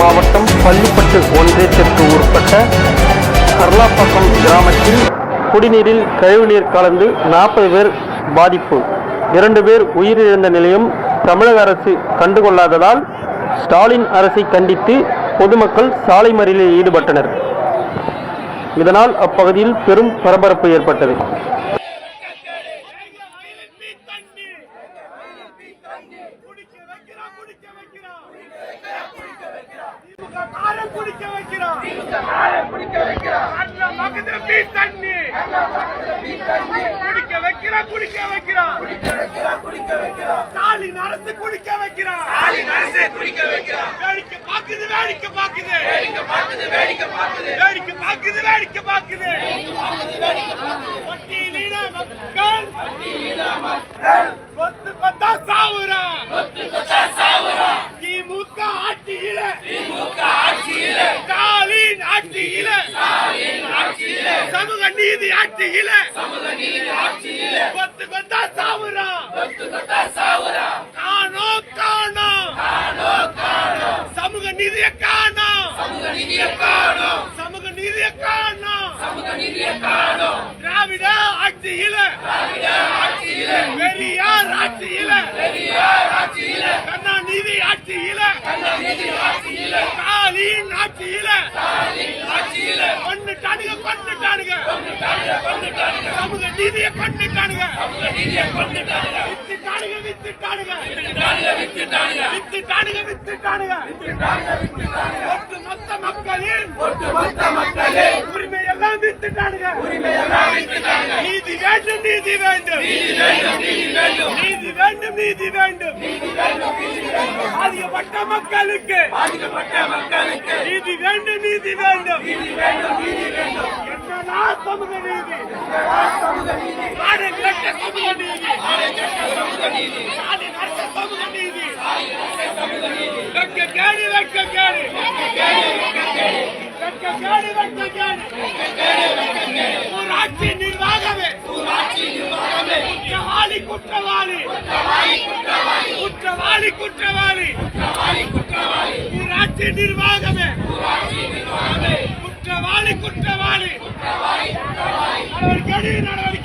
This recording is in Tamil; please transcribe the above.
மாவட்டம் பள்ளிப்பட்டு ஒன்றியத்திற்கு உட்பட்ட கர்லாப்பாக்கம் கிராமத்தில் குடிநீரில் கழிவுநீர் கலந்து 40 பேர் பாதிப்பு. 2 பேர் உயிரிழந்த நிலையும் தமிழக அரசு கண்டுகொள்ளாததால் ஸ்டாலின் அரசை கண்டித்து பொதுமக்கள் சாலை மறியலில் ஈடுபட்டனர். இதனால் அப்பகுதியில் பெரும் பரபரப்பு ஏற்பட்டது. சமூக நீதி ஆட்சியில கொத்து கொத்தா சாவுரா காணோம் சமூக நீதிய காணோம் திராவிட ஆட்சியில பெரியார் ஆட்சியில கருணாநிதி ஆட்சியில ஸ்டாலின் ஆட்சியில கொண்டுட்டானுங்க சமூக நீதியை கொண்டுட்டானுங்க வித்துட்டானுங்க ஒட்டுமொத்த மக்களின் உரிமையெல்லாம் வித்துட்டானுங்க. நீதி வேண்டும் பாதிக்கப்பட்ட மக்களுக்கு நீதி வேண்டும். என்னன்னா சமூக நீதி சமூக நீதி ஊராட்சி நிர்வாகமே குற்றவாளி ஊராட்சி நிர்வாகமே குற்றவாளி நடவடிக்கை